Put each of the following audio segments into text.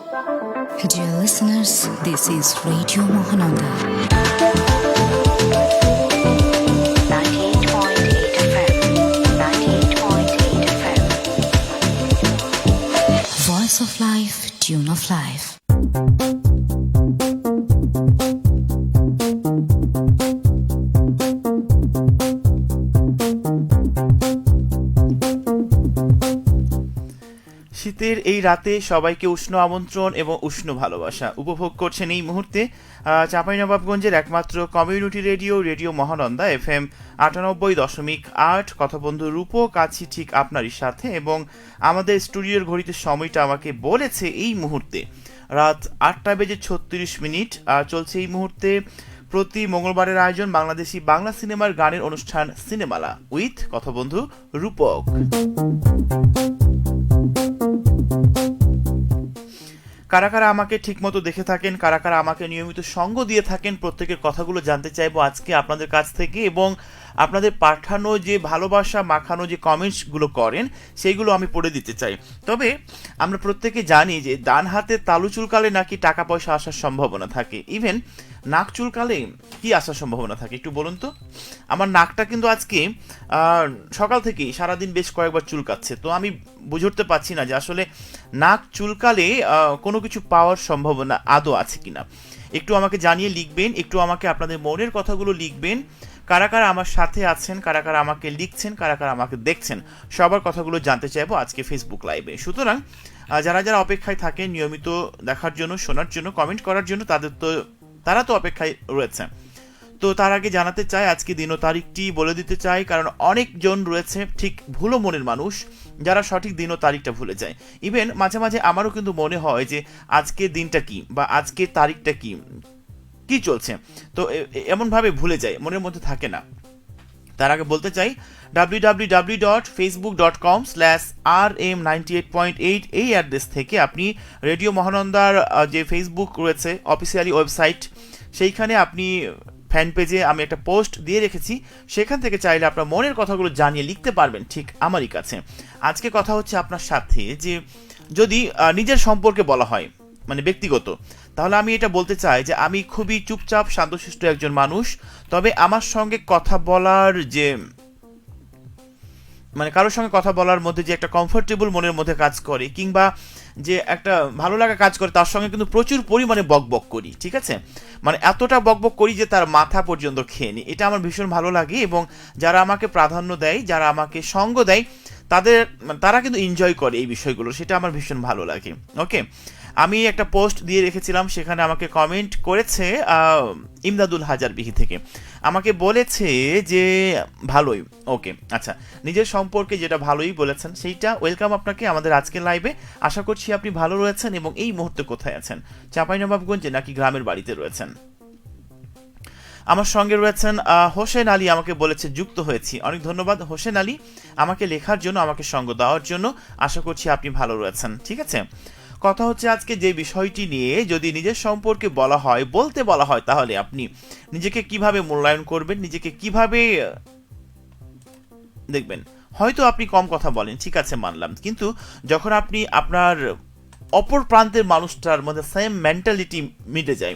Dear listeners, this is Radio Mahananda. 98.8 FM. 98.8 FM. Voice of life, tune of life. শীতের এই রাতে সবাইকে উষ্ণ আমন্ত্রণ এবং উষ্ণ ভালোবাসা উপভোগ করছেন এই মুহূর্তে চাঁপাইনবাবগঞ্জের একমাত্র community radio radio Mahananda FM 98.8 কথা বন্ধু রূপক আছি ঠিক আপনারই সাথে, এবং আমাদের স্টুডিওর ঘড়িতে সময়টা আমাকে বলেছে এই মুহূর্তে রাত 8:36 আর চলছে এই মুহূর্তে প্রতি মঙ্গলবারের আয়োজন বাংলাদেশি বাংলা সিনেমার গানের অনুষ্ঠান সিনেমালা উইথ কথা বন্ধু রূপক। কারা কারা আমাকে ঠিকমতো দেখে থাকেন, কারা কারা আমাকে নিয়মিত সঙ্গ দিয়ে থাকেন, প্রত্যেকের কথাগুলো জানতে চাইবো আজকে আপনাদের কাছ থেকে, এবং আপনাদের পাঠানো যে ভালোবাসা মাখানো যে কমেন্টসগুলো করেন সেইগুলো আমি পড়ে দিতে চাই। তবে আমরা প্রত্যেকে জানি যে ডান হাতে তালু চুলকালে নাকি টাকা পয়সা আসার সম্ভাবনা থাকে, ইভেন নাক চুলকালে কি আসার সম্ভাবনা থাকে একটু বলুন তো। আমার নাকটা কিন্তু আজকে সকাল থেকেই সারাদিন বেশ কয়েকবার চুলকাচ্ছে, তো আমি বুঝে উঠতে পারছি না যে আসলে নাক চুলকালে কোনো কিছু পাওয়ার সম্ভাবনা আদৌ আছে কিনা। একটু আমাকে জানিয়ে লিখবেন, একটু আমাকে আপনাদের মনের কথাগুলো লিখবেন, কারা কারা আমার সাথে আছেন, কারা কারা আমাকে লিখছেন, কারা কারা আমাকে দেখছেন, সবার কথাগুলো জানতে চাইবো আজকে ফেসবুক লাইভে। সুতরাং যারা যারা অপেক্ষায় থাকেন নিয়মিত দেখার জন্য, শোনার জন্য, কমেন্ট করার জন্য, তারা তো অপেক্ষায় রয়েছে। তো তার আগে জানাতে চাই আজকে দিন ও তারিখটি বলে দিতে চাই, কারণ অনেকজন রয়েছে ঠিক ভুলো মনের মানুষ যারা সঠিক দিন ও তারিখটা ভুলে যায়। ইভেন মাঝে মাঝে আমারও কিন্তু মনে হয় যে আজকে দিনটা কি বা আজকে তারিখটা কি কি চলছে, তো এমনভাবে ভুলে যায়, মনের মধ্যে থাকে না। তার আগে বলতে চাই www.facebook.com/rm98.8 এই অ্যাড্রেস থেকে আপনি রেডিও মহানন্দার যে ফেসবুক রয়েছে অফিসিয়ালি ওয়েবসাইট, সেইখানে আপনি ফ্যান পেজে আমি একটা পোস্ট দিয়ে রেখেছি, সেখান থেকে চাইলে আপনার মনের কথাগুলো জানিয়ে লিখতে পারবেন ঠিক আমারই কাছে। আজকে কথা হচ্ছে আপনার সাথে যে যদি নিজের সম্পর্কে বলা হয় মানে ব্যক্তিগত, তাহলে আমি এটা বলতে চাই যে আমি খুবই চুপচাপ শান্তশিষ্ট একজন মানুষ। তবে আমার সঙ্গে কথা বলার যে মানে কারোর সঙ্গে কথা বলার মধ্যে যে একটা কমফোর্টেবল মনের মধ্যে কাজ করে, কিংবা যে একটা ভালো লাগা কাজ করে, তার সঙ্গে কিন্তু প্রচুর পরিমাণে বকবক করি, ঠিক আছে, মানে এতটা বকবক করি যে তার মাথা পর্যন্ত খেয়ে নিই। এটা আমার ভীষণ ভালো লাগে, এবং যারা আমাকে প্রাধান্য দেয়, যারা আমাকে সঙ্গ দেয়, তারা কিন্তু এনজয় করে এই বিষয়গুলো, সেটা আমার ভীষণ ভালো লাগে। ওকে, আমি একটা পোস্ট দিয়ে রেখেছিলাম, সেখানে আমাকে কমেন্ট করেছে ইমদাদুল হাজার বিহি থেকে, আমাকে বলেছে যে ভালোই। ওকে, আচ্ছা, নিজের সম্পর্কে যেটা ভালোই বলেছেন সেইটা ওয়েলকাম আপনাকে আমাদের আজকের লাইভে। আশা করছি আপনি ভালো রয়েছেন এবং এই মুহূর্তে কোথায় আছেন, চাঁপাইনবাবগঞ্জে নাকি গ্রামের বাড়িতে রয়েছেন। আমার সঙ্গে রয়েছেন হোসেন আলী, আমাকে বলেছে যুক্ত হয়েছি। অনেক ধন্যবাদ হোসেন আলী আমাকে লেখার জন্য, আমাকে সঙ্গ দেওয়ার জন্য। আশা করছি আপনি ভালো রয়েছেন, ঠিক আছে। কথা হচ্ছে আজকে যে বিষয়টি নিয়ে, যদি নিজের সম্পর্কে বলতে বলা হয়, তাহলে আপনি নিজেকে কিভাবে মূল্যায়ন করবেন, নিজেকে কিভাবে দেখবেন। হয়তো আপনি কম কথা বলেন, ঠিক আছে মানলাম, কিন্তু যখন আপনি আপনার অপর প্রান্তের মানুষটার মধ্যে সেম মেন্টালিটি মিটে যায়,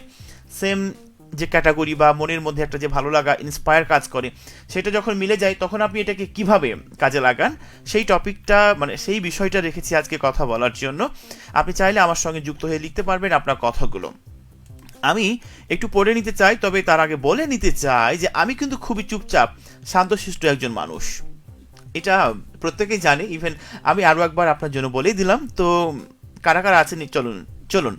সেম যে ক্যাটাগরি বা মনের মধ্যে একটা যে ভালো লাগা ইন্সপায়ার কাজ করে, সেটা যখন মিলে যায়, তখন আপনি এটাকে কিভাবে কাজে লাগান, সেই টপিকটা মানে সেই বিষয়টা রেখেছি আজকে কথা বলার জন্য। আপনি চাইলে আমার সঙ্গে যুক্ত হয়ে লিখতে পারবেন আপনার কথাগুলো, আমি একটু পড়ে নিতে চাই। তবে তার আগে বলে নিতে চাই যে আমি কিন্তু খুবই চুপচাপ শান্তশিষ্ট একজন মানুষ, এটা প্রত্যেকেই জানে। ইভেন আমি আরও একবার আপনার জন্য বলেই দিলাম। তো কারা কারা আছেন চলুন চলুন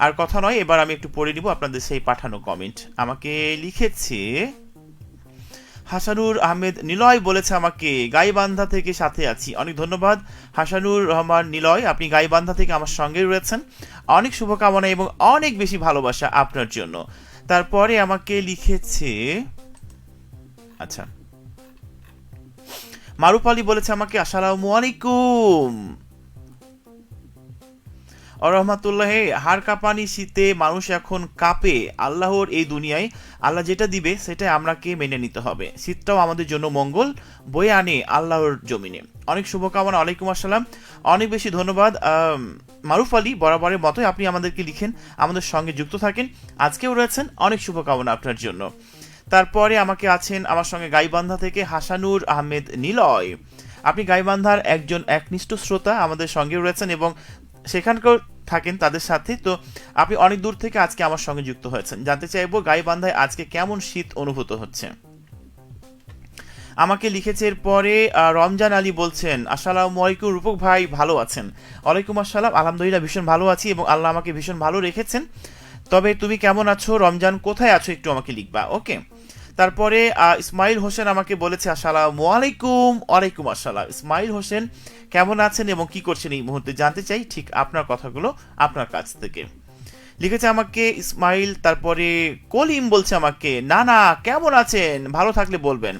আর কথা নয়, এবার আমি একটু পড়ে নিব আপনাদের সেই পাঠানো কমেন্ট। আমাকে লিখেছে হাসানুর আহমেদ নিলয়, বলেছে আমাকে গাইবান্ধা থেকে সাথে আছি। অনেক ধন্যবাদ হাসানুর রহমান নিলয়, আপনি গাইবান্ধা থেকে আমার সঙ্গে রয়েছেন। অনেক শুভকামনা এবং অনেক বেশি ভালোবাসা আপনার জন্য। তারপরে আমাকে লিখেছে আচ্ছা মারুফ আলী, বলেছে আমাকে আসসালামু আলাইকুম। রহমাতুল্লাহ, হাড় কাঁপানি শীতে মানুষ এখন কাঁপে। আল্লাহর এই দুনিয়ায় আল্লাহ যেটা দিবে সেটাই আমরাকে মেনে নিতে হবে। শীতটাও আমাদের জন্য মঙ্গল বয়ে আনে আল্লাহর জমিনে। অনেক শুভকামনা। ওয়ালাইকুম আসসালাম, অনেক বেশি ধন্যবাদ। মারুফ আলী, বরাবরের মতোই আপনি আমাদেরকে লিখেন, আমাদের সঙ্গে যুক্ত থাকেন, আজকেও রয়েছেন, অনেক শুভকামনা আপনার জন্য। তারপরে আমাকে আছেন আমার সঙ্গে গাইবান্ধা থেকে হাসানুর আহমেদ নিলয়। আপনি গাইবান্ধার একজন একনিষ্ঠ শ্রোতা, আমাদের সঙ্গে রয়েছেন এবং সেখানকার থাকেন তাদের সাথে। তো আপনি অনেক দূর থেকে আজকে আমার সঙ্গে যুক্ত হয়েছেন। জানতে চাইবো গাইবান্ধায় আজকে কেমন শীত অনুভূত হচ্ছে। আমাকে লিখেছে এরপরে রমজান আলী, বলছেন আসসালামু আলাইকুম রূপক ভাই, ভালো আছেন? ওয়ালাইকুম আসসালাম, আলহামদুলিল্লাহ ভীষণ ভালো আছি এবং আল্লাহ আমাকে ভীষণ ভালো রেখেছেন। তবে তুমি কেমন আছো? রমজান কোথায় আছো একটু আমাকে লিখবা, ওকে। তারপরে ইসমাইল হোসেন আমাকে বলেছে আসসালামু আলাইকুম। ওয়ালাইকুম আসসালাম। ইসমাইল হোসেন কেমন আছেন এবং কি করছেন এই মুহূর্তে জানতে চাই ঠিক আপনার কথাগুলো আপনার কাছ থেকে। লিখেছে আমাকে ইসমাইল। তারপরে কলিম বলছে আমাকে, না না কেমন আছেন, ভালো থাকলে বলবেন।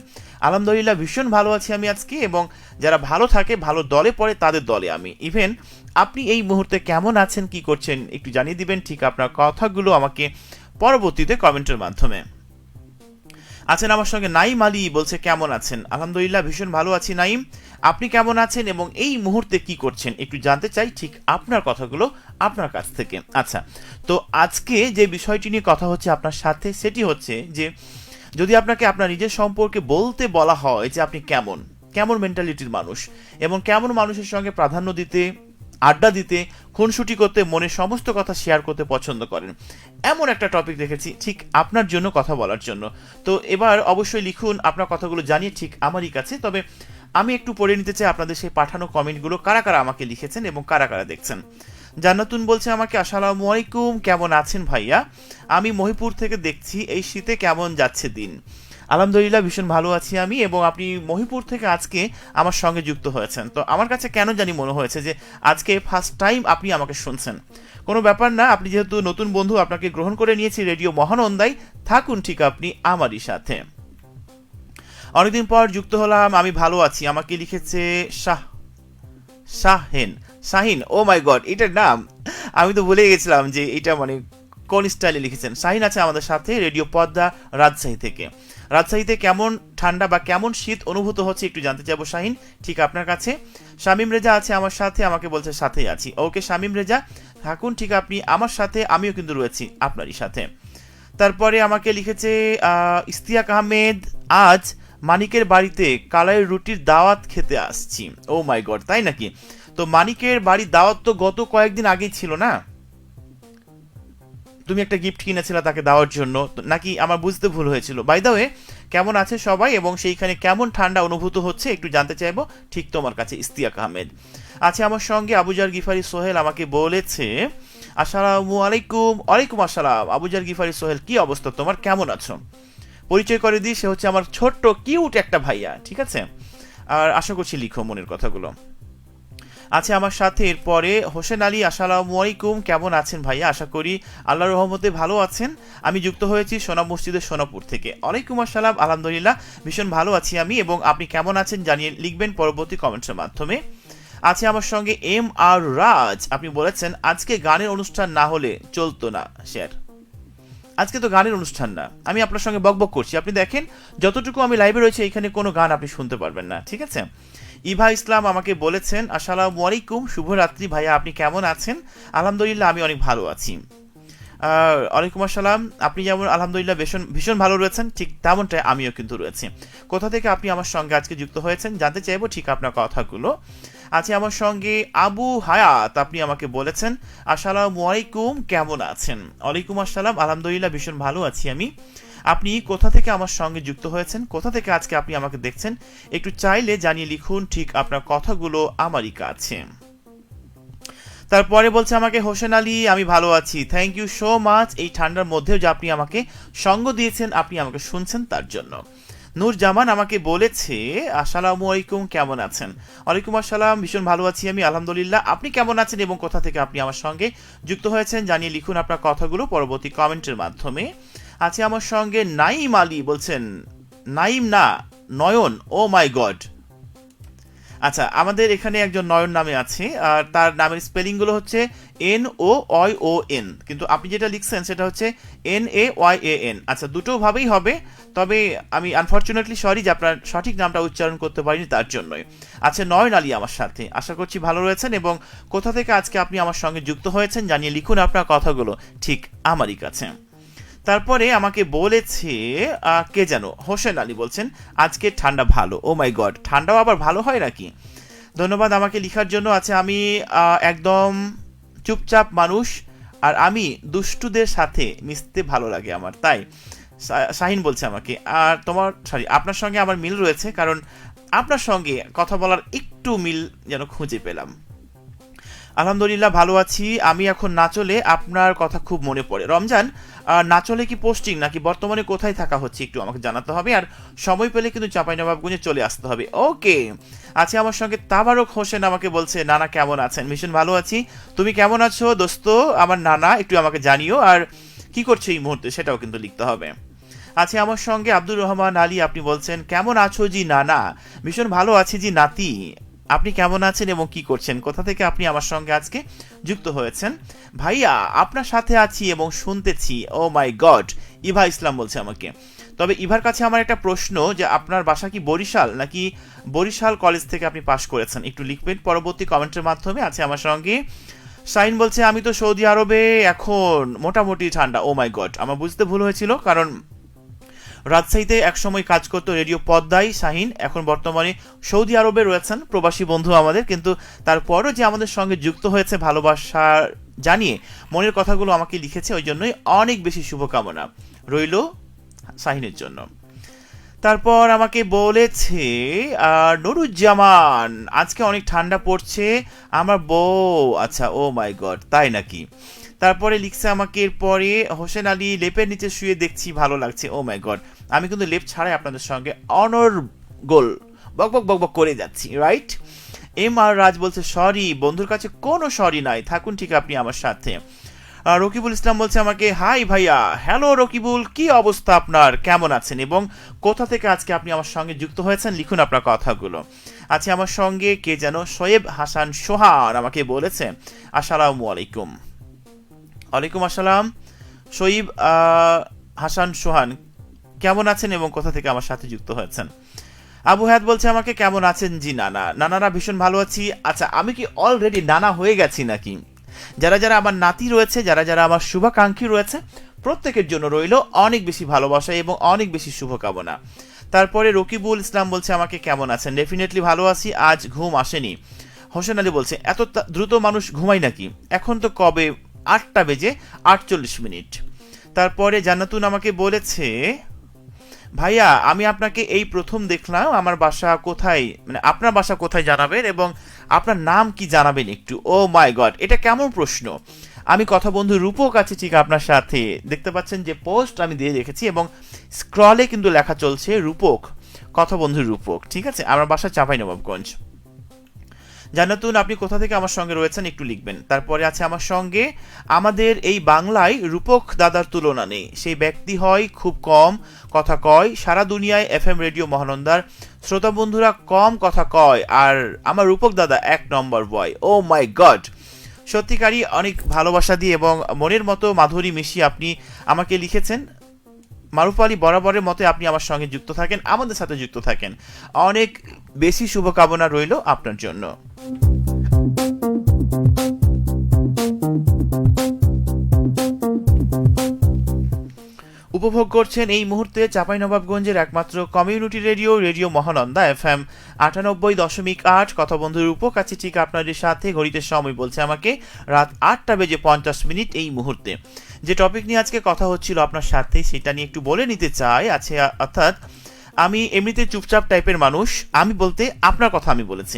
আলহামদুলিল্লাহ ভীষণ ভালো আছি আমি আজকে, এবং যারা ভালো থাকে ভালো দলে পড়ে তাদের দলে আমি। ইভেন আপনি এই মুহূর্তে কেমন আছেন, কি করছেন একটু জানিয়ে দিবেন ঠিক আপনার কথাগুলো আমাকে পরবর্তীতে কমেন্টের মাধ্যমে। আছেন আমার সঙ্গে নাইম আলী, বলছে কেমন আছেন? আলহামদুলিল্লাহ ভীষণ ভালো আছি নাইম, আপনি কেমন আছেন এবং এই মুহূর্তে কি করছেন একটু জানতে চাই ঠিক আপনার কথাগুলো আপনার কাছ থেকে। আচ্ছা, তো আজকে যে বিষয়টি নিয়ে কথা হচ্ছে আপনার সাথে সেটি হচ্ছে যে যদি আপনাকে আপনার নিজের সম্পর্কে বলতে বলা হয় যে আপনি কেমন কেমন মেন্টালিটির মানুষ এবং কেমন মানুষের সঙ্গে প্রাধান্য দিতে, আড্ডা দিতে, খুনসুটি করতে, মনের সমস্ত কথা শেয়ার করতে পছন্দ করেন, এমন একটা টপিক রেখেছি ঠিক আপনার জন্য কথা বলার জন্য। তো এবার অবশ্যই লিখুন আপনার কথাগুলো জানিয়ে ঠিক আমারই কাছে। তবে আমি একটু পড়ে নিতে চাই আপনাদের সেই পাঠানো কমেন্টগুলো, কারা কারা আমাকে লিখেছেন এবং কারা কারা দেখছেন। জান্নাতুন বলছে আমাকে আসসালামু আলাইকুম, কেমন আছেন ভাইয়া? আমি মহিপুর থেকে দেখছি, এই শীতে কেমন যাচ্ছে দিন? আলহামদুলিল্লাহ ভীষণ ভালো আছি আমি, এবং আপনি মহিপুর থেকে আজকে আমার সঙ্গে যুক্ত হয়েছেন। তো আমার কাছে কেন জানি মনে হয়েছে যে আজকে ফার্স্ট টাইম আপনি আমাকে শুনছেন। কোনো ব্যাপার না, আপনি যেহেতু নতুন বন্ধু, আপনাকে গ্রহণ করে নিয়েছি রেডিও মহানন্দায়, থাকুন ঠিক আপনি আমারই সাথে। অনেকদিন পর যুক্ত হলাম, আমি ভালো আছি। আমাকে লিখেছে শাহিন। ও মাই গড, এটার নাম আমি তো ভুলে গেছিলাম যে এটা মানে কোন স্টাইলে লিখেছেন। শাহিন আছে আমাদের সাথে রেডিও পদ্মা রাজশাহী থেকে। রাজশাহীতে কেমন ঠান্ডা বা কেমন শীত অনুভূত হচ্ছে একটু জানতে চাইবো শাহিন ঠিক আপনার কাছে। শামীম রেজা আছে আমার সাথে, আমাকে বলছে সাথেই আছি। ওকে শামীম রেজা, থাকুন ঠিক আপনি আমার সাথে, আমিও কিন্তু রয়েছি আপনারই সাথে। তারপরে আমাকে লিখেছে ইস্তিয়াক আহমেদ, আজ মানিকের বাড়িতে কালাইয়ের রুটির দাওয়াত খেতে আসছি। ও মাই গড, তাই নাকি? তো মানিকের বাড়ির দাওয়াত তো গত কয়েকদিন আগেই ছিল না? তুমি একটা গিফট কিনেছিলে তাকে দেওয়ার জন্য, নাকি আমার বুঝতে ভুল হয়েছিল? বাই দ্য ওয়ে, কেমন আছে সবাই এবং সেইখানে কেমন ঠান্ডা অনুভূত হচ্ছে একটু জানতে চাইবো ঠিক তোমার কাছে। ইস্তিয়াক আহমেদ আছে আমার সঙ্গে। আবুজার গিফারি সোহেল আমাকে বলেছে আসসালামু আলাইকুম। ওয়ালাইকুম আসসালাম। আবুজার গিফারি সোহেল, কি অবস্থা তোমার, কেমন আছো? পরিচয় করে দিই, সে হচ্ছে আমার ছোট্ট কিউট একটা ভাইয়া, ঠিক আছে? আর আশা করছি লিখো মনের কথাগুলো। আছে আমার সাথে এরপরে হোসেন আলী, আসসালামু আলাইকুম, কেমন আছেন ভাইয়া? আশা করি আল্লাহর রহমতে ভালো আছেন। আমি যুক্ত হয়েছি সোনা মসজিদের সোনাপুর থেকে। ওয়ালাইকুম আসসালাম, আলহামদুলিল্লাহ ভীষণ ভালো আছি আমি, এবং আপনি কেমন আছেন জানিয়ে লিখবেন পরবর্তী কমেন্টসের মাধ্যমে। আছে আমার সঙ্গে এম আর রাজ, আপনি বলেছেন আজকে গানের অনুষ্ঠান না হলে চলতো না শেয়ার। আজকে তো গানের অনুষ্ঠান না, আমি আপনার সঙ্গে বকবক করছি। আপনি দেখেন যতটুকু আমি লাইভে রয়েছে এখানে কোনো গান আপনি শুনতে পারবেন না, ঠিক আছে? ইভা ইসলাম আমাকে বলেছেন আসসালামু আলাইকুম, শুভরাত্রি ভাইয়া, আপনি কেমন আছেন? আলহামদুলিল্লাহ আমি অনেক ভালো আছি। ওয়ালাইকুম আসসালাম। আপনি যেমন আলহামদুলিল্লাহ ভীষণ ভালো রয়েছেন, ঠিক তেমনটাই আমিও কিন্তু রয়েছি। কোথা থেকে আপনি আমার সঙ্গে আজকে যুক্ত হয়েছেন জানতে চাইবো ঠিক আপনার কথাগুলো। আছে আমার সঙ্গে আবু হায়াত, আপনি আমাকে বলেছেন আসসালামু আলাইকুম, কেমন আছেন? ওয়ালাইকুম আসসালাম, আলহামদুলিল্লাহ ভীষণ ভালো আছি আমি। আপনি কোথা থেকে আমার সঙ্গে যুক্ত হয়েছেন, কোথা থেকে আজকে আপনি আমাকে দেখছেন একটু চাইলে জানিয়ে লিখুন ঠিক আপনার কথাগুলো আমারই কাছে। তারপরে বলছে আমাকে হোসেন আলী, আমি ভালো আছি, থ্যাংক ইউ সো মাচ। এই ঠান্ডার মধ্যেও যে আপনি আমাকে সঙ্গ দিয়েছেন, আপনি আমাকে শুনছেন তার জন্য। নূর জামান আমাকে বলেছে আসসালামু আলাইকুম, কেমন আছেন? ওয়ালাইকুম আসসালাম, ভীষণ ভালো আছি আমি, আলহামদুলিল্লাহ। আপনি কেমন আছেন এবং কোথা থেকে আপনি আমার সঙ্গে যুক্ত হয়েছেন জানিয়ে লিখুন আপনার কথাগুলো পরবর্তী কমেন্টের মাধ্যমে। আছে আমার সঙ্গে নাইম আলী, বলছেন নাইম না নয়ন, ও মাই গড। আচ্ছা, আমাদের এখানে একজন নয়ন নামে আছে, আর তার নামের স্পেলিংগুলো হচ্ছে NOYON, কিন্তু আপনি যেটা লিখছেন সেটা হচ্ছে NAYAN। আচ্ছা, দুটোভাবেই হবে, তবে আমি আনফর্চুনেটলি সরি যে আপনার সঠিক নামটা উচ্চারণ করতে পারিনি তার জন্যই। আচ্ছা, নয়ন আলী আমার সাথে, আশা করছি ভালো রয়েছেন এবং কোথা থেকে আজকে আপনি আমার সঙ্গে যুক্ত হয়েছেন জানিয়ে লিখুন আপনার কথাগুলো ঠিক আমারই কাছে। তারপরে আমাকে বলেছে কে যেন, হোসেন আলী বলছেন আজকে ঠান্ডা ভালো। ও মাই গড, ঠান্ডাও আবার ভালো হয় নাকি? ধন্যবাদ আমাকে লেখার জন্য। আছে আমি একদম চুপচাপ মানুষ, আর আমি দুষ্টুদের সাথে মিশতে ভালো লাগে আমার, তাই শাহিন বলছে আমাকে। আর তোমার সরি, আপনার সঙ্গে আমার মিল রয়েছে, কারণ আপনার সঙ্গে কথা বলার একটু মিল যেন খুঁজে পেলাম। আলহামদুলিল্লাহ ভালো আছি। আমি এখন নাচলে আপনার কথা খুব মনে পড়ে। রমজান, নাচলে কি পোস্টিং নাকি বর্তমানে কোথায় থাকা হচ্ছে একটু আমাকে জানাতে হবে, আর সময় পেলে কিন্তু চাঁপাইনবাবগঞ্জে চলে আসতে হবে। ওকে, আছে আমার সঙ্গে তাবারক হোসেন আমাকে বলছে নানা কেমন আছেন? ভীষণ ভালো আছি, তুমি কেমন আছো দোস্ত আমার নানা? একটু আমাকে জানিও, আর কি করছো এই মুহূর্তে সেটাও কিন্তু লিখতে হবে। আছে আমার সঙ্গে আব্দুর রহমান আলী, আপনি বলছেন কেমন আছো জি নানা? ভীষণ ভালো আছি জি নাতি, আপনি কেমন আছেন এবং কি করছেন? কোথা থেকে আপনি আমার সঙ্গে আজকে যুক্ত হয়েছেন? ভাইয়া আপনার সাথে আছি এবং শুনতেছি। ও মাই গড, ইভা ইসলাম বলছে আমাকে। তবে ইভার কাছে আমার একটা প্রশ্ন, যে আপনার বাসা কি বরিশাল, নাকি বরিশাল কলেজ থেকে আপনি পাশ করেছেন? একটু লিখবেন পরবর্তী কমেন্টের মাধ্যমে। আছে আমার সঙ্গে শাইন বলছে আমি তো সৌদি আরবে এখন, মোটামুটি ঠান্ডা। ও মাই গড, আমার বুঝতে ভুল হয়েছিল, কারণ রাজশাহীতে একসময় কাজ করতো রেডিও পদ্মায় শাহিন, এখন বর্তমানে সৌদি আরবে রয়েছেন, প্রবাসী বন্ধু আমাদের, কিন্তু তারপরও যে আমাদের সঙ্গে যুক্ত হয়েছে ভালোবাসার জানিয়ে মনের কথাগুলো আমাকে লিখেছে, ওই জন্যই অনেক বেশি শুভকামনা রইল শাহিনের জন্য। তারপর আমাকে বলেছে নুরুজ্জামান আজকে অনেক ঠান্ডা পড়ছে আমার বউ। আচ্ছা, ও মাই গড, তাই নাকি? তারপরে লিখছে আমাকে এরপরে হোসেন আলী, লেপের নিচে শুয়ে দেখছি ভালো লাগছে। ও মাই গড, আমি কিন্তু লেপ ছাড়াই আপনাদের সঙ্গে অনর্গল বকবক বকবক করে যাচ্ছি, রাইট? আর রাজ বলছে সরি, বন্ধুর কাছে কোনো সরি নাই, থাকুন ঠিক আপনি আমার সাথে। রকিবুল ইসলাম বলছে আমাকে হাই ভাইয়া। হ্যালো রকিবুল, কি অবস্থা আপনার, কেমন আছেন এবং কোথা থেকে আজকে আপনি আমার সঙ্গে যুক্ত হয়েছেন? লিখুন আপনার কথাগুলো। আছে আমার সঙ্গে কে যেন, শোয়েব হাসান সোহান আমাকে বলেছে আসসালামু আলাইকুম। ওয়ালাইকুম আসসালাম শোয়েব হাসান সোহান, কেমন আছেন এবং কোথা থেকে আমার সাথে যুক্ত হয়েছেন? আবু হায়াত বলছে আমাকে কেমন আছেন জি নানা? নানারা ভীষণ ভালো আছি। আচ্ছা, আমি কি অলরেডি নানা হয়ে গেছি নাকি? যারা যারা আমার নাতি রয়েছে, যারা যারা আমার শুভাকাঙ্ক্ষী রয়েছে, প্রত্যেকের জন্য রইল অনেক বেশি ভালোবাসা এবং অনেক বেশি শুভকামনা। তারপরে রকিবুল ইসলাম বলছে আমাকে কেমন আছেন? ডেফিনেটলি ভালো আছি, আজ ঘুম আসেনি। হোসেন আলী বলছে এত দ্রুত মানুষ ঘুমায় নাকি? এখন তো কবে 8টা বেজে 48 মিনিট। তারপরে জান্নাতুন আমাকে বলেছে ভাইয়া আমি আপনাকে এই প্রথম দেখলাম, আমার বাসা কোথায়, মানে আপনার বাসা কোথায় জানাবেন এবং আপনার নাম কি জানাবেন একটু। ও মাই গড, এটা কেমন প্রশ্ন! আমি কথা বন্ধু রূপক আছি ঠিক আপনার সাথে, দেখতে পাচ্ছেন যে পোস্ট আমি দিয়ে রেখেছি এবং স্ক্রলে কিন্তু লেখা চলছে রূপক, কথা বন্ধু রূপক, ঠিক আছে? আমার বাসা চাঁপাইনবাবগঞ্জ। জান্নাতুন আপনি কোথা থেকে আমার সঙ্গে রয়েছেন একটু লিখবেন। তারপরে আছে আমার সঙ্গে আমাদের এই বাংলায় রূপক দাদার তুলনা নেই, সেই ব্যক্তি হয় খুব কম কথা কয়, সারা দুনিয়ায় FM রেডিও মহানন্দার শ্রোতা বন্ধুরা কম কথা কয়, আর আমার রূপক দাদা 1 নম্বর বয়। ও মাই গড, সত্যিকারই অনেক ভালোবাসা দিয়ে এবং মনের মতো মাধুরী মিশিয়ে আপনি আমাকে লিখেছেন। মারুফ আলী, বরাবরের মতো আপনি আমার সঙ্গে যুক্ত থাকেন, আমাদের সাথে যুক্ত থাকেন, অনেক বেশি শুভকামনা রইল আপনার জন্য। উপভোগ করছেন এই মুহূর্তে চাঁপাইনবাবগঞ্জের একমাত্র community radio, radio Mahananda FM 98.8। কথা বন্ধুর রূপক আছে ঠিক আপনাদের সাথে। ঘড়িতে সময় বলছে আমাকে রাত 8টা বেজে 50 মিনিট এই মুহূর্তে। যে টপিক নিয়ে আজকে কথা হচ্ছিল আপনার সাথে, সেটা নিয়ে একটু বলে নিতে চাই। আছে অর্থাৎ আমি এমনিতে চুপচাপ টাইপের মানুষ, আমি বলতে আপনার কথা আমি বলেছি,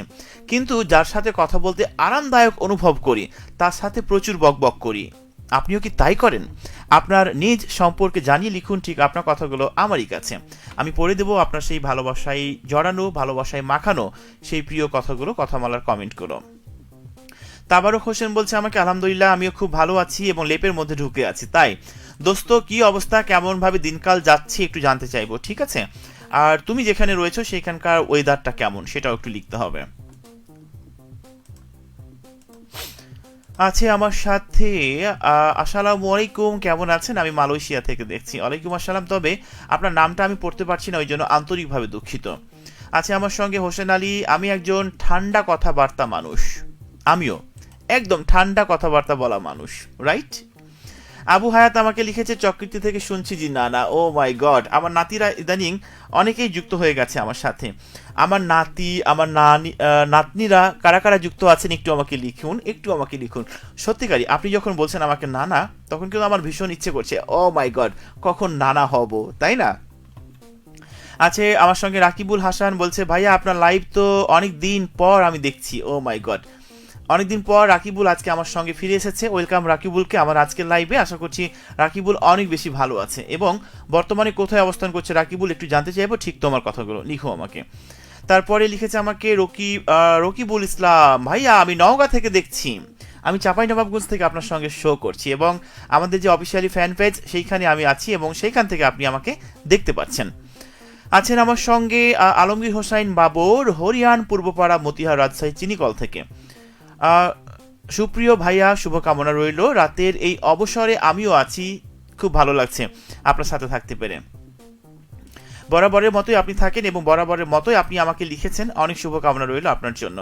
কিন্তু যার সাথে কথা বলতে আরামদায়ক অনুভব করি তার সাথে প্রচুর বকবক করি। আপনিও কি তাই করেন? আপনার নিজ সম্পর্কে জানিয়ে লিখুন ঠিক আপনার কথাগুলো আমারই কাছে। আমি পড়ে দেবো আপনার সেই ভালোবাসায় জড়ানো, ভালোবাসায় মাখানো সেই প্রিয় কথাগুলো, কথামালার কমেন্টগুলো। তাবারক হোসেন বলছে আমাকে আলহামদুলিল্লাহ আমিও খুব ভালো আছি এবং লেপের মধ্যে ঢুকে আছি। তাই দোস্ত কি অবস্থা, কেমন ভাবে দিনকাল যাচ্ছে একটু জানতে চাইবো, ঠিক আছে? আর তুমি যেখানে রয়েছো সেখানকার ওয়েদারটা কেমন সেটাও একটু লিখতে হবে। আছে আমার সাথে আসসালামু আলাইকুম, কেমন আছেন? আমি মালয়েশিয়া থেকে দেখছি। ওয়ালাইকুম আসসালাম। তবে আপনার নামটা আমি পড়তে পারছি না, ওই জন্য আন্তরিকভাবে দুঃখিত। আছে আমার সঙ্গে হোসেন আলী, আমি একজন ঠান্ডা কথাবার্তা মানুষ। আমিও একদম ঠান্ডা কথাবার্তা বলা মানুষ, রাইট? আবু হায়াত আমাকে লিখেছে চক্রীতি থেকে শুনছি জি না না। ও মাই গড, আমার নাতিরা ইদানিং অনেকেই যুক্ত হয়ে গেছে আমার সাথে। আমার নাতি, আমার নাতনিরা কারা কারা যুক্ত আছেন একটু আমাকে লিখুন, একটু আমাকে লিখুন। সত্যিকারই আপনি যখন বলছেন আমাকে নানা, তখন কিন্তু আমার ভীষণ ইচ্ছে করছে, ও মাই গড, কখন নানা হব, তাই না? আছে আমার সঙ্গে রাকিবুল হাসান, বলছে ভাইয়া আপনার লাইভ তো অনেক দিন পর আমি দেখছি। ও মাই গড, অনেকদিন পর রাকিবুল আজকে আমার সঙ্গে ফিরে এসেছে। ওয়েলকাম রাকিবুলকে আমার আজকের লাইভে। আশা করছি রাকিবুল অনেক বেশি ভালো আছে এবং বর্তমানে কোথায় অবস্থান করছে রাকিবুল একটু জানতে চাইবো। ঠিক তোমার কথাগুলো লিখো আমাকে। তারপরে লিখেছে আমাকে রকিবুল ইসলাম, ভাইয়া আমি নওগাঁ থেকে দেখছি। আমি চাঁপাইনবাবগঞ্জ থেকে আপনার সঙ্গে শো করছি এবং আমাদের যে অফিসিয়ালি ফ্যান পেজ সেইখানে আমি আছি এবং সেইখান থেকে আপনি আমাকে দেখতে পাচ্ছেন। আছেন আমার সঙ্গে আলমগীর হোসাইন বাবর, হরিয়ান পূর্বপাড়া, মতিহার, রাজশাহী চিনিকল থেকে। সুপ্রিয় ভাইয়া, শুভকামনা রইল। রাতের এই অবসরে আমিও আছি, খুব ভালো লাগছে আপনার সাথে থাকতে পেরে। বরাবরের মতোই আপনি থাকেন এবং বরাবরের মতোই আপনি আমাকে লিখেছেন, অনেক শুভকামনা রইল আপনার জন্য।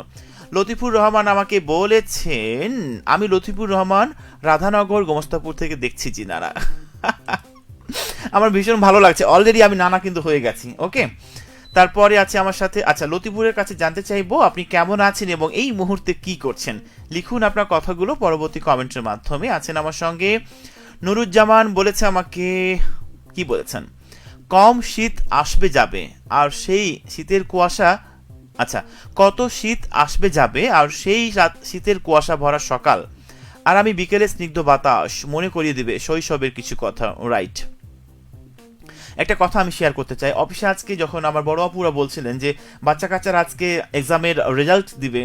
লতিফুর রহমান আমাকে বলেছেন, আমি লতিফুর রহমান রাধানগর গোমস্তাপুর থেকে দেখছি জি নানা। আমার ভীষণ ভালো লাগছে, অলরেডি আমি নানা কিন্তু হয়ে গেছি। ওকে, তারপরে আছে আমার সাথে, আচ্ছা লতিপুরের কাছে জানতে চাইবো আপনি কেমন আছেন এবং এই মুহূর্তে কি করছেন। লিখুন আপনার কথাগুলো পরবর্তী কমেন্টের মাধ্যমে। আছেন আমার সঙ্গে নুরুজ্জামান, বলেছে আমাকে, কি বলেছেন, কম শীত আসবে যাবে আর সেই শীতের কুয়াশা, আচ্ছা, কত শীত আসবে যাবে আর সেই শীতের কুয়াশা ভরা সকাল, আর আমি বিকেলে স্নিগ্ধ বাতাস মনে করিয়ে দিবে শৈশবের কিছু কথা, রাইট? একটা কথা আমি শেয়ার করতে চাই। অফিসে আজকে যখন আমার বড় আপুরা বলছিলেন যে বাচ্চা কাচ্চারা আজকে এক্সামের রেজাল্ট দিবে,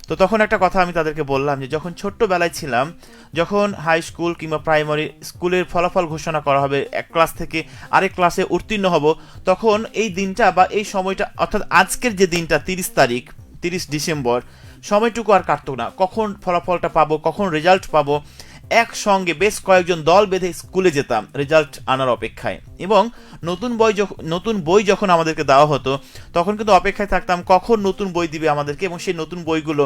তো তখন একটা কথা আমি তাদেরকে বললাম যে যখন ছোট্টবেলায় ছিলাম, যখন হাই স্কুল কিংবা প্রাইমারি স্কুলের ফলাফল ঘোষণা করা হবে, এক ক্লাস থেকে আরেক ক্লাসে উত্তীর্ণ হব, তখন এই দিনটা বা এই সময়টা, অর্থাৎ আজকের যে দিনটা 30 তারিখ, 30 ডিসেম্বর, সময়টুকু আর কাটতো না। কখন ফলাফলটা পাবো, কখন রেজাল্ট পাবো, একসঙ্গে বেশ কয়েকজন দল বেঁধে স্কুলে যেতাম রেজাল্ট আনার অপেক্ষায়। এবং নতুন বই যখন আমাদেরকে দেওয়া হতো, তখন কিন্তু অপেক্ষায় থাকতাম কখন নতুন বই দিবে আমাদেরকে, এবং সেই নতুন বইগুলো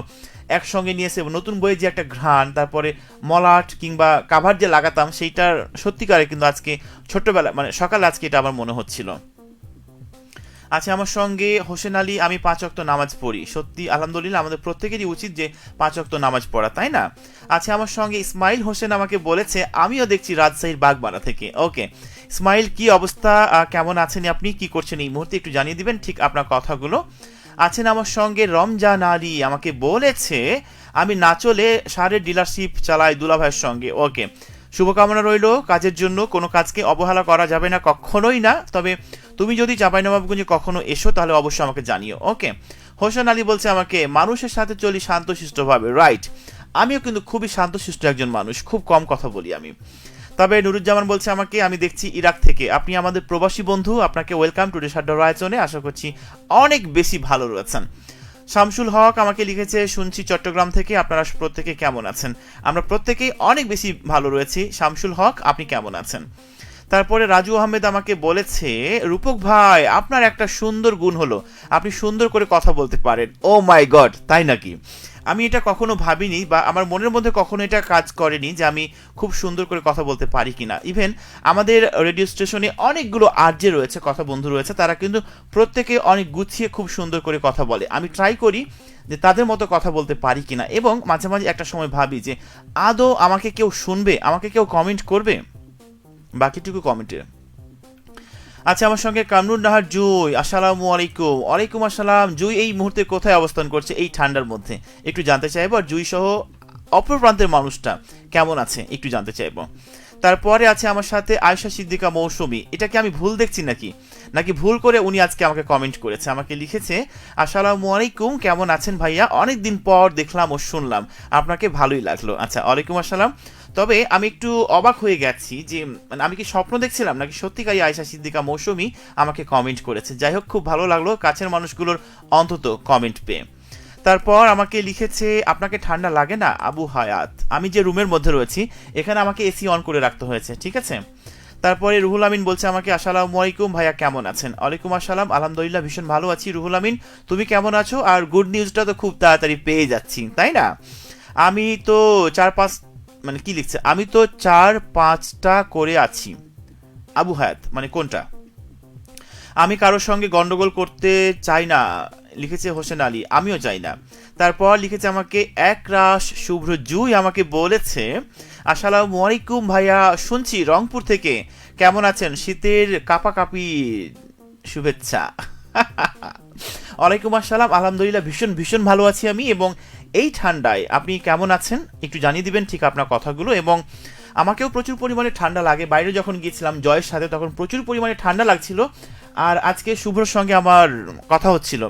একসঙ্গে নিয়ে এসে নতুন বইয়ের যে একটা ঘ্রাণ, তারপরে মলাট কিংবা কাভার যে লাগাতাম, সেইটার সত্যিকারে কিন্তু আজকে ছোট্টবেলা, মানে সকালে আজকে এটা আমার মনে হচ্ছিল। আছে আমার সঙ্গে হোসেন আলী, আমি 5 ওয়াক্ত নামাজ পড়ি। সত্যি আলহামদুলিল্লাহ, আমাদের প্রত্যেকেরই উচিত যে 5 ওয়াক্ত নামাজ পড়া, তাই না? আছে আমার সঙ্গে ইসমাইল হোসেন, আমাকে বলেছে আমিও দেখছি রাজশাহীর বাগমারা থেকে। ওকে ইসমাইল, কি অবস্থা, কেমন আছেন আপনি, কি করছেন এই মুহূর্তে একটু জানিয়ে দিবেন ঠিক আপনার কথাগুলো। আছেন আমার সঙ্গে রমজান আলী, আমাকে বলেছে আমি না চলে সারের ডিলারশিপ চালাই দুলাভাইয়ের সঙ্গে। ওকে, শুভকামনা রইল কাজের জন্য, কোনো কাজকে অবহেলা করা যাবে না, কখনোই না। তবে তুমি যদি চাঁপাইনবাবগঞ্জে কখনো এসো তাহলে অবশ্যই আমাকে জানিও। ওকে, হোসেন আলী বলছে আমাকে মানুষের সাথে চলি শান্তশিষ্টভাবে, রাইট? আমিও কিন্তু খুবই শান্তশিষ্ট একজন মানুষ, খুব কম কথা বলি আমি। তবে নুরুজ্জামান বলছে আমাকে, আমি দেখছি ইরাক থেকে, আপনি আমাদের প্রবাসী বন্ধু, আপনাকে ওয়েলকাম টু রেশাড্ডার আয়োজনে, আশা করছি অনেক বেশি ভালো রয়েছেন। শামসুল হক আমাকে লিখেছে, শুনছি চট্টগ্রাম থেকে, আপনারা প্রত্যেকে কেমন আছেন? আমরা প্রত্যেকেই অনেক বেশি ভালো রয়েছি। শামসুল হক, আপনি কেমন আছেন? তারপরে রাজু আহমেদ আমাকে বলেছে, রূপক ভাই আপনার একটা সুন্দর গুণ হলো আপনি সুন্দর করে কথা বলতে পারেন। ও মাই গড, তাই নাকি? আমি এটা কখনো ভাবিনি বা আমার মনের মধ্যে কখনো এটা কাজ করেনি যে আমি খুব সুন্দর করে কথা বলতে পারি কিনা। ইভেন আমাদের রেডিও স্টেশনে অনেকগুলো আরজে রয়েছে, কথা বন্ধু রয়েছে, তারা কিন্তু প্রত্যেকে অনেক গুছিয়ে খুব সুন্দর করে কথা বলে। আমি ট্রাই করি যে তাদের মতো কথা বলতে পারি কিনা, এবং মাঝে মাঝে একটা সময় ভাবি যে আদৌ আমাকে কেউ শুনবে, আমাকে কেউ কমেন্ট করবে, বাকিটুকু কমেন্টে। আচ্ছা, আমার সঙ্গে কামরুন নাহার জুই, আসসালামু আলাইকুম। ওয়ালাইকুম আসসালাম। জুই এই মুহূর্তে কোথায় অবস্থান করছে এই ঠান্ডার মধ্যে একটু জানতে চাইবো, আর জুই সহ অপর প্রান্তের মানুষটা কেমন আছে একটু জানতে চাইবো। তারপরে আছে আমার সাথে আয়েশা সিদ্দিকা মৌসুমী, এটাকে আমি ভুল দেখছি নাকি ভুল করে উনি আজকে আমাকে কমেন্ট করেছে, আমাকে লিখেছে আসসালামু আলাইকুম, কেমন আছেন ভাইয়া, অনেকদিন পর দেখলাম ও শুনলাম, আপনাকে ভালোই লাগলো। আচ্ছা, ওয়ালাইকুম আসসালাম। তবে আমি একটু অবাক হয়ে গেছি যে মানে আমি কি স্বপ্ন দেখছিলাম নাকি সত্যিকারই আয়েশা সিদ্দিকা মৌসুমী আমাকে কমেন্ট করেছে। যাই হোক, খুব ভালো লাগলো কাছের মানুষগুলোর অন্তত কমেন্ট পেয়ে। তারপর আমাকে লিখেছে আপনাকে ঠান্ডা লাগে না আবু হায়াত, আমি যে রুমের মধ্যে রয়েছি এখানে আমাকে এসি অন করে রাখতে হয়েছে, ঠিক আছে। তারপরে রুহুল আমিন বলছে আমাকে আসসালামু আলাইকুম ভাইয়া কেমন আছেন। ওয়ালাইকুম আসসালাম, আলহামদুলিল্লাহ ভীষণ ভালো আছি রুহুল আমিন, তুমি কেমন আছো? আর গুড নিউজটা তো খুব তাড়াতাড়ি পেয়ে যাচ্ছি তাই না। আমি তো 4-5 মানে কি লিখছে, আমি তো 4-5টা করে আছি। আবু হায়াত মানে কোনটা? আমি কারোর সঙ্গে গন্ডগোল করতে চাই না লিখেছে হোসেন আলী, আমিও চাই না। তারপর লিখেছে আমাকে একরাশ শুভ্র জুই, আমাকে বলেছে আসসালামু আলাইকুম ভাইয়া, শুনছি রংপুর থেকে, কেমন আছেন? শীতের কাপাকাপি শুভেচ্ছা। ওয়ালাইকুম আসসালাম, আলহামদুলিল্লাহ ভীষণ ভীষণ ভালো আছি আমি। এবং এই ঠান্ডায় আপনি কেমন আছেন একটু জানিয়ে দিবেন ঠিক আপনার কথাগুলো। এবং আমাকেও প্রচুর পরিমাণে ঠান্ডা লাগে, বাইরে যখন গিয়েছিলাম জয়ের সাথে তখন প্রচুর পরিমাণে ঠান্ডা লাগছিল। আর আজকে শুভ্রর সঙ্গে আমার কথা হচ্ছিল,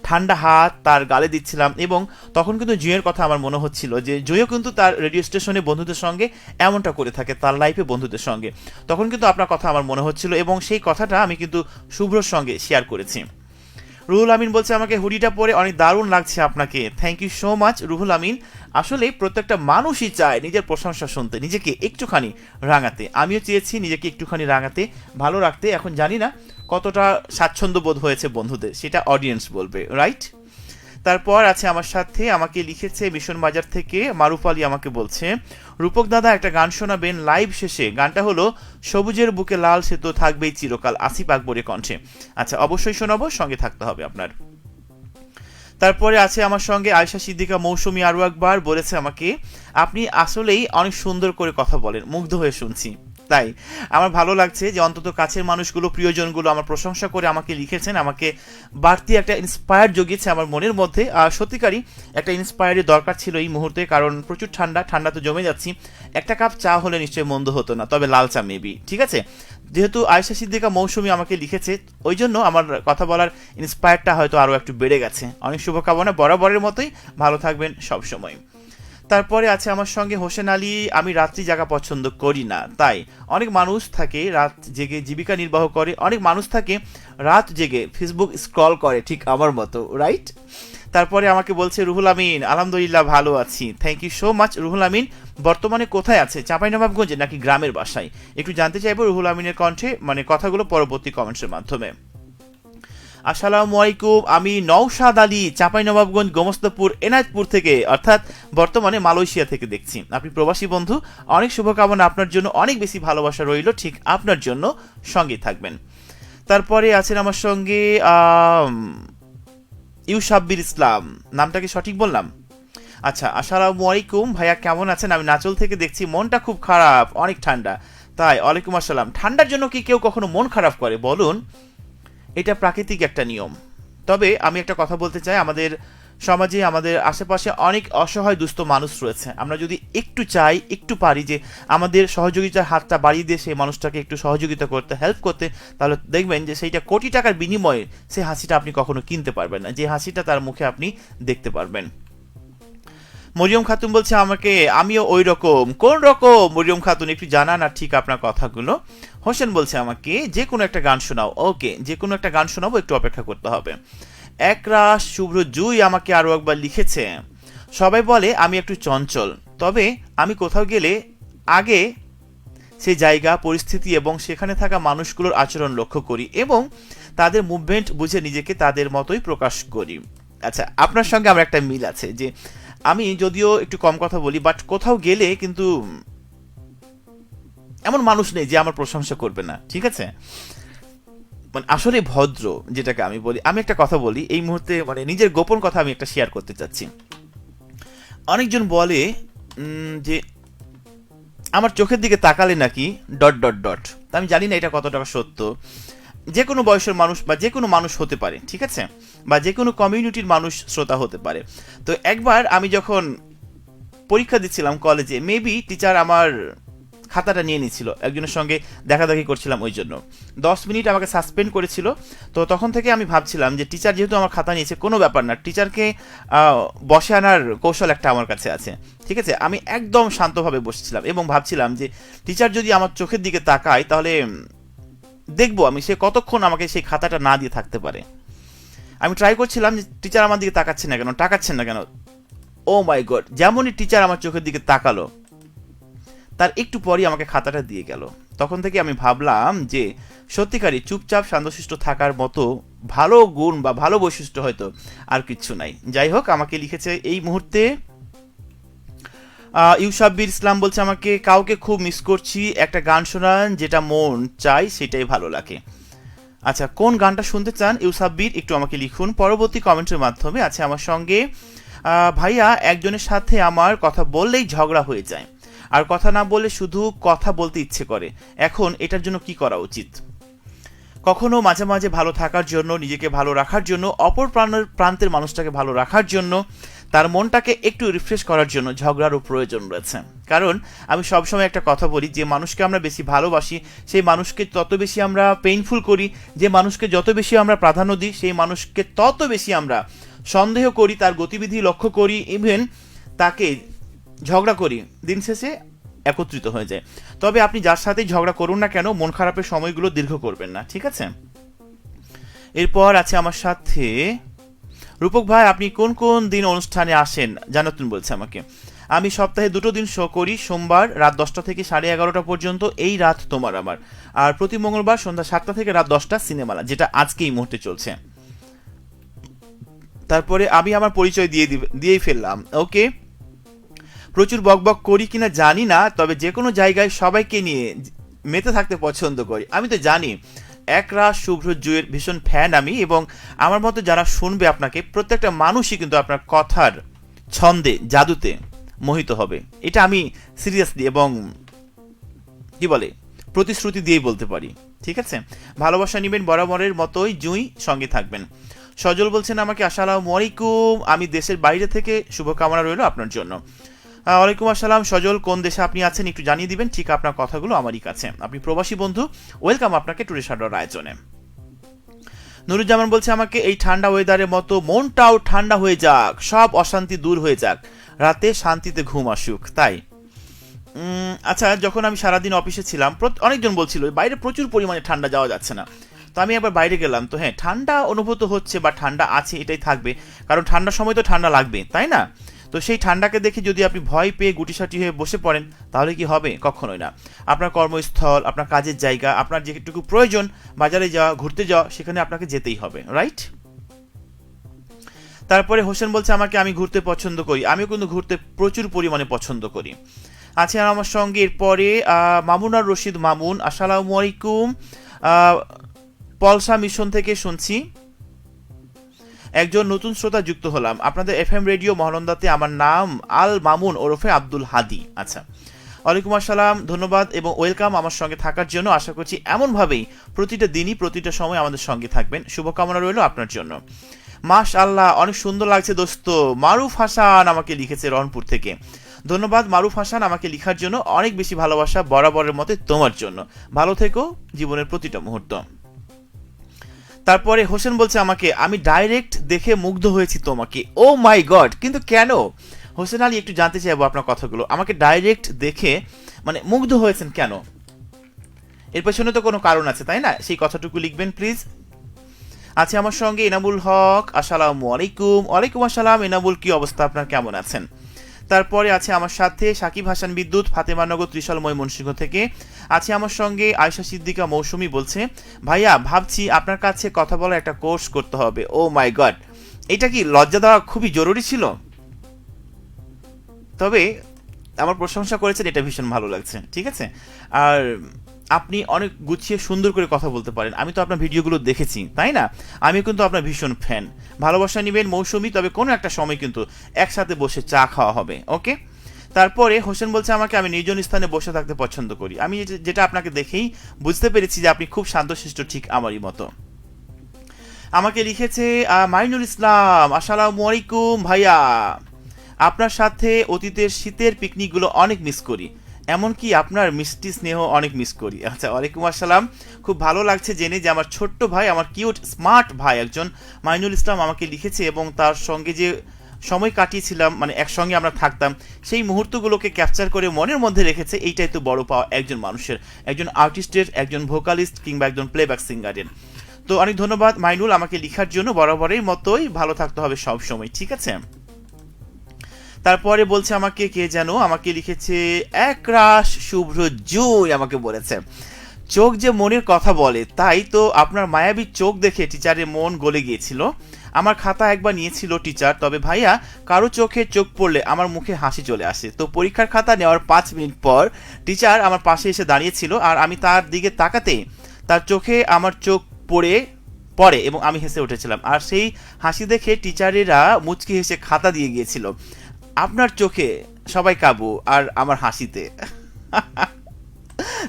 ঠান্ডা হাত তার গালে দিচ্ছিলাম, এবং তখন কিন্তু জুয়ের কথা আমার মনে হচ্ছিল যে জুয়েও কিন্তু তার রেডিও স্টেশনে বন্ধুদের সঙ্গে এমনটা করে থাকে, তার লাইফে বন্ধুদের সঙ্গে। তখন কিন্তু আপনার কথা আমার মনে হচ্ছিল এবং সেই কথাটা আমি কিন্তু শুভ্রর সঙ্গে শেয়ার করেছি। রুহুল আমিন বলছে আমাকে হুডিটা পরে অনেক দারুণ লাগছে আপনাকে, thank you so much Ruhul Amin. আসলে প্রত্যেকটা মানুষই চায় নিজের প্রশংসা শুনতে, নিজেকে একটুখানি রাঙাতে। আমিও চেয়েছি নিজেকে একটুখানি রাঙাতে, ভালো রাখতে। এখন জানি না কতটা স্বাচ্ছন্দ্য বোধ হয়েছে বন্ধুদের, সেটা অডিয়েন্স বলবে, রাইট। তারপর আছে আমার সাথে, আমাকে লিখেছে মিশন বাজার থেকে মারুফ আলী, আমাকে বলছে রূপক দাদা একটা গান শোনাবেন লাইভ শেষে, গানটা হলো সবুজের বুকে লাল সেতু থাকবেই চিরকাল, আসিফ আকবরের কণ্ঠে। আচ্ছা অবশ্যই শোনাবো, সঙ্গে থাকতে হবে আপনার। তারপরে আছে আমার সঙ্গে আয়েশা সিদ্দিকা মৌসুমী, আরও একবার বলেছে আমাকে আপনি আসলেই অনেক সুন্দর করে কথা বলেন, মুগ্ধ হয়ে শুনছি। তাই আমার ভালো লাগছে যে অন্তত কাছের মানুষগুলো, প্রিয়জনগুলো আমার প্রশংসা করে আমাকে লিখেছেন, আমাকে বাড়তি একটা ইন্সপায়ার জগিয়েছে আমার মনের মধ্যে। আর সত্যিকারই একটা ইন্সপায়ারের দরকার ছিল এই মুহূর্তে, কারণ প্রচুর ঠান্ডা তো জমে যাচ্ছি। একটা কাপ চা হলে নিশ্চয়ই মন্দ হতো না, তবে লাল চা মেবি, ঠিক আছে। যেহেতু আয়েশা সিদ্দিকা মৌসুমী আমাকে লিখেছে, ওই জন্য আমার কথা বলার ইন্সপায়ারটা হয়তো আরও একটু বেড়ে গেছে। অনেক শুভকামনা, বরাবরের মতোই ভালো থাকবেন সবসময়। তারপরে আছে আমার সঙ্গে হোসেন আলী, আমি রাত্রি জাগা পছন্দ করি না, তাই অনেক মানুষ থাকে রাত জেগে জীবিকা নির্বাহ করে, অনেক মানুষ থাকে রাত জেগে ফেসবুক স্ক্রল করে, ঠিক আমার মতো, রাইট। তারপরে আমাকে বলছে রুহুল আমিন আলহামদুলিল্লাহ ভালো আছি, thank you so much Ruhul Amin. বর্তমানে কোথায় আছে, চাঁপাইনবাবগঞ্জে নাকি গ্রামের বাসায়? একটু জানতে চাইবো রুহুল আমিনের কণ্ঠে, মানে কথাগুলো পরবর্তী কমেন্টসের মাধ্যমে। আসসালামু আলাইকুম, আমি নওশাদ আলী, চাঁপাইনবাবগঞ্জ গোমস্তাপুর এনায়েতপুর থেকে, অর্থাৎ বর্তমানে মালয়েশিয়া থেকে দেখছি। আপনি প্রবাসী বন্ধু, অনেক শুভকামনা আপনার জন্য, অনেক বেশি ভালোবাসা রইল ঠিক আপনার জন্য, সঙ্গেই থাকবেন। তারপরে আছেন আমার সঙ্গে ইউসাব্বির ইসলাম, নামটা কি সঠিক বললাম? আচ্ছা, আসসালামু আলাইকুম ভাইয়া কেমন আছেন? আমি নাচল থেকে দেখছি, মনটা খুব খারাপ, অনেক ঠান্ডা। তাই ওয়ালাইকুম আসসালাম। ঠান্ডার জন্য কি কেউ কখনো মন খারাপ করে বলুন? এটা প্রাকৃতিক একটা নিয়ম। তবে আমি একটা কথা বলতে চাই, আমাদের সমাজে, আমাদের আশেপাশে অনেক অসহায় দুস্থ মানুষ রয়েছে। আমরা যদি একটু চাই, একটু পারি যে আমাদের সহযোগিতার হাতটা বাড়িয়ে দিয়ে সেই মানুষটাকে একটু সহযোগিতা করতে, হেল্প করতে, তাহলে দেখবেন যে সেইটা কোটি টাকার বিনিময়ে সেই হাসিটা আপনি কখনো কিনতে পারবেন না, যে হাসিটা তার মুখে আপনি দেখতে পারবেন। মরিয়ম খাতুন বলছে আমাকে আমিও ওই রকম, কোন রকম মরিয়ম খাতুন একটু জানান আর ঠিক আপনার কথাগুলো। হোসেন বলছে আমাকে যে কোনো একটা গান শোনাও, ওকে যে কোনো একটা গান শোনাবো, একটু অপেক্ষা করতে হবে। একরাশ শুভ্র জুই আমাকে আরও একবার লিখেছে সবাই বলে আমি একটু চঞ্চল, তবে আমি কোথাও গেলে আগে সেই জায়গা, পরিস্থিতি এবং সেখানে থাকা মানুষগুলোর আচরণ লক্ষ্য করি এবং তাদের মুভমেন্ট বুঝে নিজেকে তাদের মতোই প্রকাশ করি। আচ্ছা, আপনার সঙ্গে আমার একটা মিল আছে যে আমি যদিও একটু কম কথা বলি, বাট কোথাও গেলে কিন্তু এমন মানুষ নেই যে আমার প্রশংসা করবে না, ঠিক আছে। মানে আসলে ভদ্র যেটাকে আমি বলি। আমি একটা কথা বলি এই মুহূর্তে, মানে নিজের গোপন কথা আমি একটা শেয়ার করতে চাচ্ছি। অনেকজন বলে যে আমার চোখের দিকে তাকালে নাকি ... আমি জানি না এটা কত টাকা সত্য। যে কোনো বয়সের মানুষ বা যে কোনো মানুষ হতে পারে, ঠিক আছে, বা যে কোনো কমিউনিটির মানুষ শ্রোতা হতে পারে। তো একবার আমি যখন পরীক্ষা দিচ্ছিলাম কলেজে, মেবি টিচার আমার খাতাটা নিয়ে নিয়েছিল, একজনের সঙ্গে দেখাদেখি করছিলাম, ওই জন্য 10 মিনিট আমাকে সাসপেন্ড করেছিল। তো তখন থেকে আমি ভাবছিলাম যে টিচার যেহেতু আমার খাতা নিয়েছে, কোনো ব্যাপার না, টিচারকে বসে আনার কৌশল একটা আমার কাছে আছে, ঠিক আছে। আমি একদম শান্তভাবে বসেছিলাম এবং ভাবছিলাম যে টিচার যদি আমার চোখের দিকে তাকায় তাহলে দেখবো আমি সে কতক্ষণ আমাকে সেই খাতাটা না দিয়ে থাকতে পারে। আমি ট্রাই করছিলাম যে টিচার আমার দিকে তাকাচ্ছেন না কেন। ও মাই গড, যেমনই টিচার আমার চোখের দিকে তাকালো তার একটু পরই আমাকে খাতাটা দিয়ে গেল। তখন থেকে আমি ভাবলাম যে সত্যিকারই চুপচাপ শান্তশিষ্ট থাকার মতো ভালো গুণ বা ভালো বৈশিষ্ট্য হয়তো আর কিচ্ছু নাই। যাই হোক, আমাকে লিখেছে এই মুহূর্তে ইউসাব্বির ইসলাম বলছে আমাকে, কাউকে খুব মিস করছি, একটা গান শোনান যেটা মন চাই সেটাই ভালো লাগে। আচ্ছা, কোন গানটা শুনতে চান ইউসাব্বির, একটু আমাকে লিখুন পরবর্তী কমেন্টের মাধ্যমে। আছে আমার সঙ্গে ভাইয়া, একজনের সাথে আমার কথা বললেই ঝগড়া হয়ে যায়, আর কথা না বললে শুধু কথা বলতে ইচ্ছে করে, এখন এটার জন্য কি করা উচিত? কখনো মাঝে মাঝে ভালো থাকার জন্য, নিজেকে ভালো রাখার জন্য, অপর প্রান্তের মানুষটাকে ভালো রাখার জন্য, তার মনটাকে একটু রিফ্রেশ করার জন্য ঝগড়ারও প্রয়োজন রয়েছে। কারণ আমি সবসময় একটা কথা বলি, যে মানুষকে আমরা বেশি ভালোবাসি সেই মানুষকে তত বেশি আমরা পেইনফুল করি, যে মানুষকে যত বেশি আমরা প্রাধান্য দিই সেই মানুষকে তত বেশি আমরা সন্দেহ করি, তার গতিবিধি লক্ষ্য করি, ইভেন তাকে ঝগড়া করি, দিন শেষে একত্রিত হয়ে যায়। তবে আপনি যার সাথেই ঝগড়া করুন না কেন, মন খারাপের সময়গুলো দীর্ঘ করবেন না, ঠিক আছে? এরপর আছে আমার সাথে রূপক ভাই, আপনি কোন কোন দিন অনুষ্ঠানে আসেন জানাতুন বলছে আমাকে। আমি সপ্তাহে 2 দিন শো করি, সোমবার রাত 10টা থেকে 11:30 পর্যন্ত, এই রাত তোমার আমার, আর প্রতি মঙ্গলবার সন্ধ্যা 7টা থেকে রাত 10টা সিনেমালা, যেটা আজকে এই মুহূর্তে চলছে। তারপরে আমি আমার পরিচয় দিয়েই ফেললাম। ওকে, প্রচুর বকবক করি কিনা জানি না, তবে যে কোনো জায়গায় সবাইকে নিয়ে মেতে থাকতে পছন্দ করি। আমি তো জানি একরাশ শুভ্র জুয়ের ভীষণ ফ্যান আমি, এবং আমার মতো যারা শুনবে আপনাকে, প্রত্যেকটা মানুষই কিন্তু আপনার কথার ছন্দে জাদুতে মোহিত হবে। এটা আমি সিরিয়াসলি এবং কি বলে প্রতিশ্রুতি দিয়েই বলতে পারি, ঠিক আছে? ভালোবাসা নেবেন বরাবরের মতোই, জুঁই সঙ্গে থাকবেন। সজল বলছেন আমাকে, আসসালামু আলাইকুম, আমি দেশের বাইরে থেকে, শুভকামনা রইল আপনার জন্য। ওয়ালাইকুম আসসালাম সজল, কোন দেশে আপনি আছেন একটু জানিয়ে দিবেন, ঠিক আপনার কথাগুলো আমারই কাছে, আপনি প্রবাসী বন্ধু, ওয়েলকাম আপনাকে টুরিস্ট আড্ডার আয়োজনে। নুরুজ্জামান বলছে আমাকে, এই ঠান্ডা ওয়েদারের মতো মনটাও ঠান্ডা হয়ে যাক, সব অশান্তি দূর হয়ে যাক, রাতে শান্তিতে ঘুম আসুক। তাই আচ্ছা, যখন আমি সারাদিন অফিসে ছিলাম অনেকজন বলছিল বাইরে প্রচুর পরিমাণে ঠান্ডা, যাওয়া যাচ্ছে না। তো আমি একবার বাইরে গেলাম, তো হ্যাঁ ঠান্ডা অনুভূত হচ্ছে বা ঠান্ডা আছে, এটাই থাকবে, কারণ ঠান্ডার সময় তো ঠান্ডা লাগবে, তাই না? তো সেই ঠান্ডাকে দেখে যদি আপনি ভয় পেয়ে গুটিসাটি হয়ে বসে পড়েন, তাহলে কি হবে? কখনোই না। আপনার কর্মস্থল, আপনার কাজের জায়গা, আপনার যেটুকু প্রয়োজন, বাজারে যাওয়া, ঘুরতে যাওয়া, সেখানে আপনাকে যেতেই হবে, রাইট? তারপরে হোসেন বলছে আমাকে, আমি ঘুরতে পছন্দ করি, আমিও কিন্তু ঘুরতে প্রচুর পরিমাণে পছন্দ করি। আছে আমার সঙ্গে এরপরে মামুনার রশিদ মামুন, আসসালামু আলাইকুম, পলসা মিশন থেকে শুনছি, একজন নতুন শ্রোতা যুক্ত হলাম আপনাদের এফএম রেডিও মহানন্দাতে, আমার নাম আল মামুন ওরফে আব্দুল হাদি। আচ্ছা, ওয়ালাইকুম আসসালাম, ধন্যবাদ এবং ওয়েলকাম আমার সঙ্গে থাকার জন্য। আশা করছি এমনভাবেই প্রতিটা দিনই প্রতিটা সময় আমাদের সঙ্গে থাকবেন, শুভকামনা রইল আপনার জন্য। মাশআল্লাহ, অনেক সুন্দর লাগছে দোস্ত। মারুফ হাসান আমাকে লিখেছে রংপুর থেকে, ধন্যবাদ মারুফ হাসান আমাকে লেখার জন্য, অনেক বেশি ভালোবাসা বরাবরের মতো তোমার জন্য, ভালো থেকো জীবনের প্রতিটা মুহূর্ত। তারপরে হোসেন বলছে আমাকে, আমি ডাইরেক্ট দেখে মুগ্ধ হয়েছি তোমাকে। ও মাই গড, কিন্তু কেন হোসেন আলী, একটু জানতে চাইবো আপনার কথাগুলো। আমাকে ডাইরেক্ট দেখে মানে মুগ্ধ হয়েছেন কেন? এর পেছনে তো কোনো কারণ আছে, তাই না? সেই কথাটুকু লিখবেন প্লিজ। আছে আমার সঙ্গে এনামুল হক, আসসালামু আলাইকুম। ওয়ালাইকুম আসসালাম এনামুল, কি অবস্থা আপনার, কেমন আছেন? তারপরে আছে আমার সাথে সাকিব হাসান বিদ্যুৎ, ফাতেমানগর ত্রিশাল ময়মনসিংহ থেকে। আছে আমার সঙ্গে আয়েশা সিদ্দিকা মৌসুমী, বলছে ভাইয়া ভাবছি আপনার কাছে কথা বলার একটা কোর্স করতে হবে। ও মাই গড, এটা কি লজ্জা দেওয়া খুবই জরুরি ছিল? তবে আমার প্রশংসা করেছেন, এটা ভীষণ ভালো লাগছে, ঠিক আছে? আর আপনি অনেক গুছিয়ে সুন্দর করে কথা বলতে পারেন, আমি তো আপনার ভিডিওগুলো দেখেছি, তাই না? আমি কিন্তু আপনার ভীষণ ফ্যান। ভালোবাসা নেবেন মৌসুমী, তবে কোনো একটা সময় কিন্তু একসাথে বসে চা খাওয়া হবে, ওকে? তারপরে হোসেন বলছে আমাকে, আমি নির্জন স্থানে বসে থাকতে পছন্দ করি। আমি যেটা আপনাকে দেখেই বুঝতে পেরেছি যে আপনি খুব শান্তশিষ্ট, ঠিক আমারই মতো। আমাকে লিখেছে মাইনুল ইসলাম, আসসালামু আলাইকুম ভাইয়া, আপনার সাথে অতীতের শীতের পিকনিকগুলো অনেক মিস করি, এমনকি আপনার মিষ্টি স্নেহ অনেক মিস করি। আচ্ছা, ওয়ালাইকুম আসসালাম, খুব ভালো লাগছে জেনে যে আমার ছোট্ট ভাই, আমার কিউট স্মার্ট ভাই একজন মাইনুল ইসলাম আমাকে লিখেছে, এবং তার সঙ্গে যে সময় কাটিয়েছিলাম, মানে একসঙ্গে আমরা থাকতাম, সেই মুহূর্তগুলোকে ক্যাপচার করে মনের মধ্যে রেখেছে। এইটাই তো বড় পাওয়া একজন মানুষের, একজন আর্টিস্টের, একজন ভোকালিস্ট কিংবা একজন প্লেব্যাক সিঙ্গারের। তো অনেক ধন্যবাদ মাইনুল আমাকে লেখার জন্য, বরাবরের মতোই ভালো থাকতে হবে সব সময়, ঠিক আছে। তারপরে বলছে আমাকে কে যেন, আমাকে লিখেছে একরাশ শুভ্র জুই, আমাকে বলেছে চোখ যে মনের কথা বলে, তাই তো আপনার মায়াবী চোখ দেখে টিচারের মন গলে গিয়েছিল। আমার খাতা একবার নিয়েছিল টিচার, তবে ভাইয়া কারো চোখে চোখ পড়লে আমার মুখে হাসি চলে আসে। তো পরীক্ষার খাতা নেওয়ার 5 মিনিট পর টিচার আমার পাশে এসে দাঁড়িয়েছিল, আর আমি তার দিকে তাকাতেই তার চোখে আমার চোখ পড়ে এবং আমি হেসে উঠেছিলাম, আর সেই হাসি দেখে টিচারেরা মুচকি হেসে খাতা দিয়ে গিয়েছিল। আপনার চোখে সবাই কাবু আর আমার হাসিতে।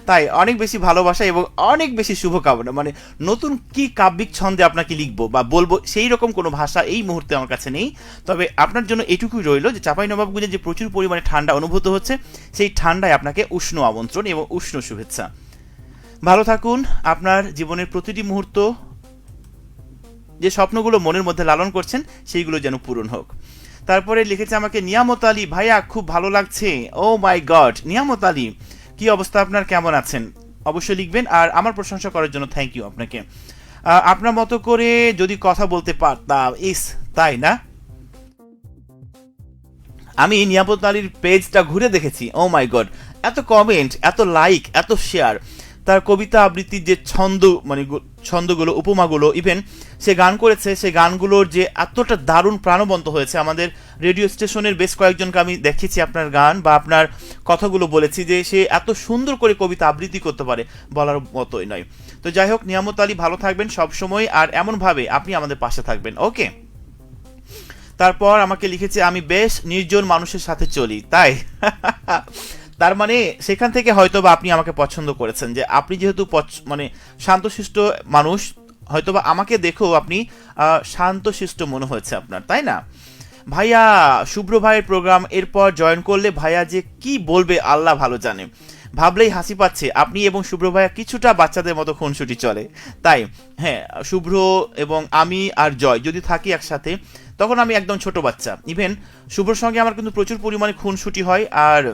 তাই অনেক বেশি ভালোবাসা এবং অনেক বেশি শুভকামনা। মানে নতুন কি কাব্যিক ছন্দে আপনাকে লিখবো বা বলবো সেই রকম কোনো ভাষা এই মুহূর্তে আমার কাছে নেই। তবে আপনার জন্য এটুকুই রইল যে চাঁপাইনবাবগঞ্জে যে প্রচুর পরিমাণে ঠান্ডা অনুভূত হচ্ছে, সেই ঠান্ডায় আপনাকে উষ্ণ আমন্ত্রণ এবং উষ্ণ শুভেচ্ছা। ভালো থাকুন, আপনার জীবনের প্রতিটি মুহূর্ত, যে স্বপ্নগুলো মনের মধ্যে লালন করছেন সেইগুলো যেন পূরণ হোক। তারপরে লিখেছে আমাকে নিয়ামত আলী, ভাইয়া খুব ভালো লাগছে। ও মাই গড, নিয়ামত আলী কি অবস্থা আপনার, কেমন আছেন? অবশ্যই লিখবেন, আর আমার প্রশংসা করার জন্য থ্যাংক ইউ আপনাকে। আপনার মতো করে যদি কথা বলতে পারতাম, ইস তাই না? আমি নিয়ামত আলীর পেজটা ঘুরে দেখেছি, ও মাই গড, এত কমেন্ট, এত লাইক, এত শেয়ার, তার কবিতা আবৃত্তির যে ছন্দগুলো, উপমাগুলো, ইভেন সে গান করেছে, সে গানগুলোর যে এতটা দারুণ প্রাণবন্ত হয়েছে। আমাদের রেডিও স্টেশনের বেশ কয়েকজনকে আমি দেখেছি আপনার গান বা আপনার কথাগুলো বলেছি যে সে এত সুন্দর করে কবিতা আবৃত্তি করতে পারে, বলার মতোই নয়। তো যাই হোক, নিয়ামত আলী ভালো থাকবেন সবসময়, আর এমনভাবে আপনি আমাদের পাশে থাকবেন, ওকে। তারপর আমাকে লিখেছে আমি বেশ নির্জন মানুষের সাথে চলি, তাই? তার মানে সেখান থেকে হয়তোবা আপনি আমাকে পছন্দ করেছেন, যে আপনি যেহেতু মানে শান্তশিষ্ট মানুষ, হয়তোবা আমাকে দেখেও আপনি শান্তশিষ্ট মনে হয়েছে আপনার, তাই না? ভাইয়া শুভ্র ভাইয়ের প্রোগ্রাম এরপর জয়েন করলে ভাইয়া যে কি বলবে আল্লাহ ভালো জানে, ভাবলেই হাসি পাচ্ছে। আপনি এবং শুভ্র ভাইয়া কিছুটা বাচ্চাদের মতো খুনসুটি চলে, তাই হ্যাঁ, শুভ্র এবং আমি আর জয় যদি থাকি একসাথে, তখন আমি একদম ছোট বাচ্চা। ইভেন শুভ্রর সঙ্গে আমার কিন্তু প্রচুর পরিমাণে খুনসুটি হয়, আর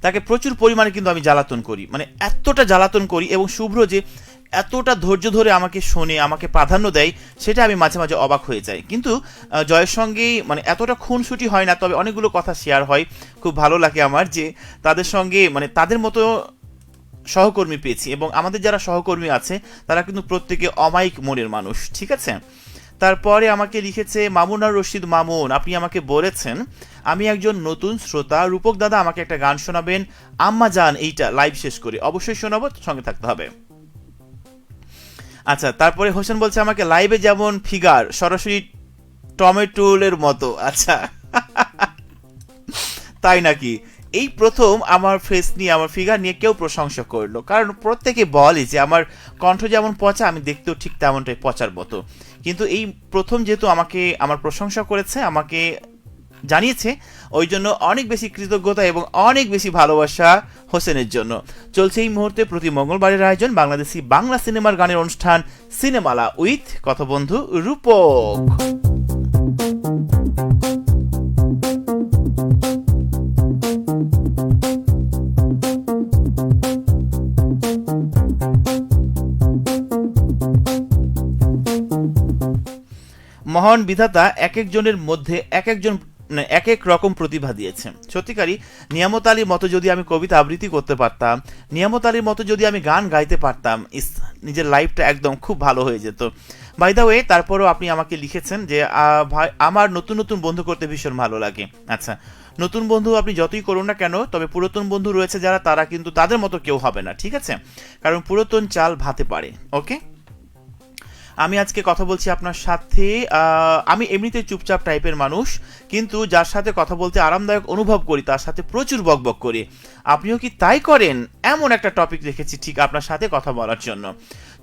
তাকে প্রচুর পরিমাণে কিন্তু আমি জ্বালাতন করি, মানে এতটা জ্বালাতন করি, এবং শুভ্র যে এতটা ধৈর্য ধরে আমাকে শোনে, আমাকে প্রাধান্য দেয়, সেটা আমি মাঝে মাঝে অবাক হয়ে যাই। কিন্তু জয়ের সঙ্গেই মানে এতটা খুনসুটি হয় না, তবে অনেকগুলো কথা শেয়ার হয়। খুব ভালো লাগে আমার যে তাদের সঙ্গে মানে তাদের মতো সহকর্মী পেয়েছি, এবং আমাদের যারা সহকর্মী আছে তারা কিন্তু প্রত্যেকে অমায়িক মনের মানুষ, ঠিক আছে। তারপরে আমাকে লিখেছে মামুনার রশিদ মামুন, আপনি আমাকে বলেছেন আমি একজন নতুন শ্রোতা, রূপক দাদা আমাকে একটা গান শোনাবেন, আম্মা জান, এইটা লাইভ শেষ করে। অবশ্যই শোনাবো, সঙ্গে থাকতে হবে। আচ্ছা, তারপরে হোসেন বলছে আমাকে লাইভে যেমন ফিগার, সরাসরি টমেটোলের মতো। আচ্ছা, তাই নাকি? এই প্রথম আমার ফেস নিয়ে, আমার ফিগার নিয়ে কেউ প্রশংসা করলো, কারণ প্রত্যেকে বলে যে আমার কণ্ঠ যেমন পচা, আমি দেখতেও ঠিক তেমনটাই পচার মতো। কিন্তু এই প্রথম যেহেতু আমাকে আমার প্রশংসা করেছে, আমাকে জানিয়েছে, ওই জন্য অনেক বেশি কৃতজ্ঞতা এবং অনেক বেশি ভালোবাসা হোসেনের জন্য। চলছে এই মুহূর্তে প্রতি মঙ্গলবারের আয়োজন বাংলাদেশি বাংলা সিনেমার গানের অনুষ্ঠান সিনেমালা উইথ কথাবন্ধু রূপক। মহান বিধাতা এক একজনের মধ্যে এক একজন এক এক রকম প্রতিভা দিয়েছে। সত্যিকারই নিয়ামত আলীর মতো যদি আমি কবিতা আবৃত্তি করতে পারতাম, নিয়ামত আলীর মতো যদি আমি গান গাইতে পারতাম, নিজের লাইফটা একদম খুব ভালো হয়ে যেত। বাই দ্য ওয়ে, তারপরেও আপনি আমাকে লিখেছেন যে ভাই আমার নতুন নতুন বন্ধু করতে ভীষণ ভালো লাগে। আচ্ছা, নতুন বন্ধু আপনি যতই করুন না কেন, তবে পুরাতন বন্ধু রয়েছে যারা, তারা কিন্তু তাদের মতো কেউ হবে না, ঠিক আছে? কারণ পুরাতন চাল ভাতে পারে, ওকে। আমি আজকে কথা বলছি আপনার সাথে, আমি এমনিতে চুপচাপ টাইপের মানুষ, কিন্তু যার সাথে কথা বলতে আরামদায়ক অনুভব করি তার সাথে প্রচুর বকবক করি। আপনিও কি তাই করেন? এমন একটা টপিক রেখেছি ঠিক আপনার সাথে কথা বলার জন্য।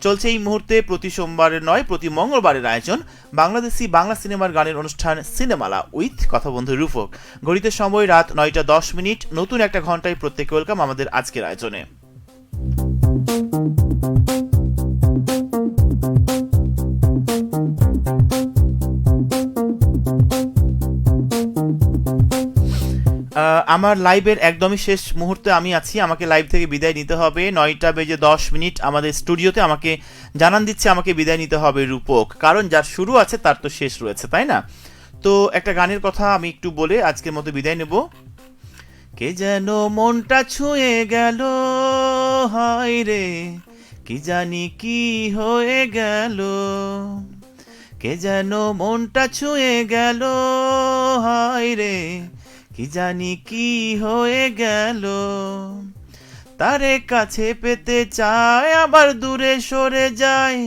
চলছে এই মুহূর্তে প্রতি সোমবারের নয়, প্রতি মঙ্গলবারের আয়োজন বাংলাদেশি বাংলা সিনেমার গানের অনুষ্ঠান সিনেমালা উইথ কথাবন্ধু রূপক। ঘড়িতে সময় রাত 9টা 10 নতুন একটা ঘন্টায় প্রত্যেকে ওয়েলকাম আমাদের আজকের আয়োজনে। আমার লাইভের একদমই শেষ মুহূর্তে আমি আছি, আমাকে লাইভ থেকে বিদায় নিতে হবে। 9:10 আমাদের স্টুডিওতে আমাকে জানান দিচ্ছে আমাকে বিদায় নিতে হবে রূপক, কারণ যার শুরু আছে তার তো শেষ রয়েছে, তাই না? তো একটা গানের কথা আমি একটু বলে আজকের মতো বিদায় নেব। কে যেন মনটা ছুঁয়ে গেল, হায় রে কি জানি কি হয়ে গেল, কে যেন মনটা ছুঁয়ে গেল, হায় রে কি জানি কি হয়ে গেল, তারে কাছে পেতে চায় আবার দূরে সরে যায়,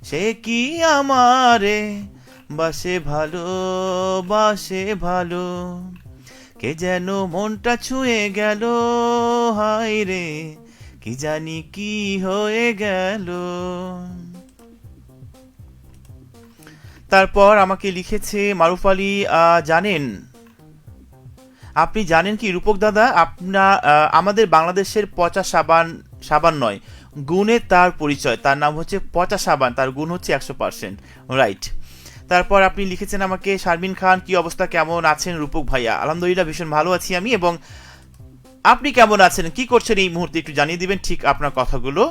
সে কি আমারে বাসে ভালো, বাসে ভালো, কে যেন মনটা ছুঁয়ে গেল, হায় রে কি জানি কি হয়ে গেল। তারপর আমাকে লিখেছে মারুফ আলী, আপনি জানেন কি রূপক দাদা, আমাদের বাংলাদেশের পচা সাবান নয়, গুণে তার পরিচয়, তার নাম হচ্ছে পচা সাবান, তার গুণ হচ্ছে 100%, রাইট। তারপর আপনি লিখেছেন আমাকে, শারমিন খান কি অবস্থা, কেমন আছেন রূপক ভাইয়া? আলহামদুলিল্লাহ ভীষণ ভালো আছি আমি, এবং আপনি কেমন আছেন, কি করছেন এই মুহূর্তে একটু জানিয়ে দিবেন ঠিক আপনার কথাগুলো।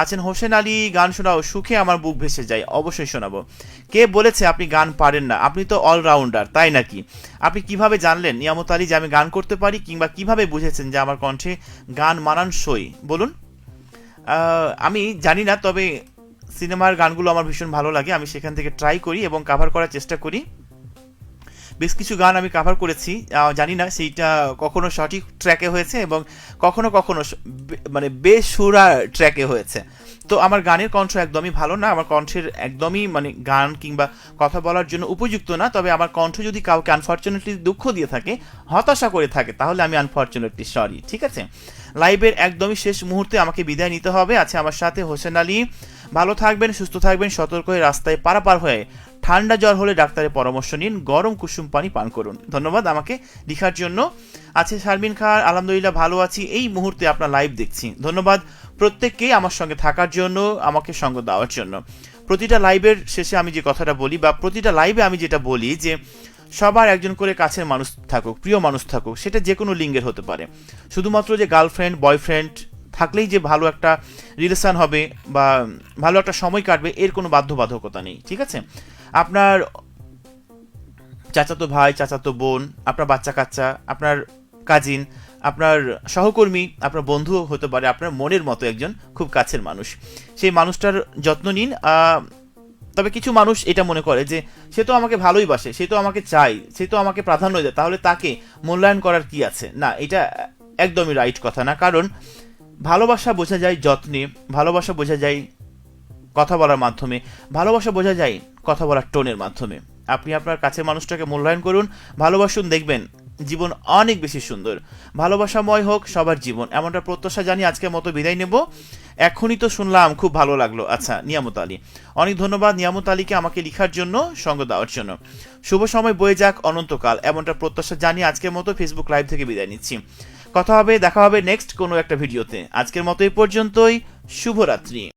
আছেন হোসেন আলী, গান শোনাও, সুখে আমার বুক ভেসে যায়, অবশ্যই শোনাবো। কে বলেছে আপনি গান পারেন না? আপনি তো অলরাউন্ডার, তাই নাকি? আপনি কিভাবে জানলেন নিয়ামত আলী যে আমি গান করতে পারি, কিংবা কিভাবে বুঝেছেন যে আমার কণ্ঠে গান মানানসই, বলুন। আমি জানি না, তবে সিনেমার গানগুলো আমার ভীষণ ভালো লাগে, আমি সেখান থেকে ট্রাই করি এবং কাভার করার চেষ্টা করি। বেশ কিছু গান আমি কাভার করেছি, জানি না সেইটা কখনো সঠিক ট্র্যাকে হয়েছে এবং কখনো কখনো মানে বেসুরা ট্র্যাকে হয়েছে। তো আমার গানের কণ্ঠ একদমই ভালো না, আমার কণ্ঠের একদমই মানে গান কিংবা কথা বলার জন্য উপযুক্ত না। তবে আমার কণ্ঠ যদি কাউকে আনফর্চুনেটলি দুঃখ দিয়ে থাকে, হতাশা করে থাকে, তাহলে আমি আনফর্চুনেটলি সরি, ঠিক আছে? লাইভের একদমই শেষ মুহূর্তে আমাকে বিদায় নিতে হবে। আছে আমার সাথে হোসেন আলী, ভালো থাকবেন, সুস্থ থাকবেন, সতর্ক হয়ে রাস্তায় পারাপার হয়ে ঠান্ডা জ্বর হলে ডাক্তারের পরামর্শ নিন, গরম কুসুম পানি পান করুন। ধন্যবাদ আমাকে লিখার জন্য। আছে শারমিন খান, আলহামদুলিল্লাহ ভালো আছি, এই মুহূর্তে আপনার লাইভ দেখছি। ধন্যবাদ প্রত্যেককেই আমার সঙ্গে থাকার জন্য, আমাকে সঙ্গ দেওয়ার জন্য। প্রতিটা লাইভের শেষে আমি যে কথাটা বলি, বা প্রতিটা লাইভে আমি যেটা বলি, যে সবার একজন করে কাছের মানুষ থাকুক, প্রিয় মানুষ থাকুক, সেটা যে কোনো লিঙ্গের হতে পারে। শুধুমাত্র যে গার্লফ্রেন্ড বয়ফ্রেন্ড থাকলেই যে ভালো একটা রিলেশন হবে বা ভালো একটা সময় কাটবে, এর কোনো বাধ্যবাধকতা নেই, ঠিক আছে? আপনার চাচাতো ভাই, চাচাতো বোন, আপনার বাচ্চা কাচ্চা, আপনার কাজিন, আপনার সহকর্মী, আপনার বন্ধুও হতে পারে, আপনার মনের মতো একজন খুব কাছের মানুষ। সেই মানুষটার যত্ন নিন। তবে কিছু মানুষ এটা মনে করে যে সে তো আমাকে ভালোই বাসে, সে তো আমাকে চাই, সে তো আমাকে প্রাধান্য দেয়, তাহলে তাকে মূল্যায়ন করার কি আছে? না, এটা একদমই রাইট কথা না। কারণ ভালোবাসা বোঝা যায় যত্নে, ভালোবাসা বোঝা যায় কথা বলার মাধ্যমে, ভালোবাসা বোঝা যায় কথা বলার টোনের মাধ্যমে। আপনি আপনার কাছের মানুষটাকে মূল্যায়ন করুন, ভালোবাসুন, দেখবেন জীবন অনেক বেশি সুন্দর, ভালোবাসাময় হোক সবার জীবন, এমনটা প্রত্যাশা জানি আজকের মতো বিদায় নেব। এখনই তো শুনলাম, খুব ভালো লাগলো। আচ্ছা, নিয়ামত আলী, অনেক ধন্যবাদ নিয়ামত আলীকে আমাকে লিখার জন্য, সঙ্গ দেওয়ার জন্য। শুভ সময় বয়ে যাক অনন্তকাল, এমনটা প্রত্যাশা জানি আজকের মতো ফেসবুক লাইভ থেকে বিদায় নিচ্ছি। কথা হবে, দেখা হবে নেক্সট কোনো একটা ভিডিওতে। আজকের মতো এই পর্যন্তই, শুভরাত্রি।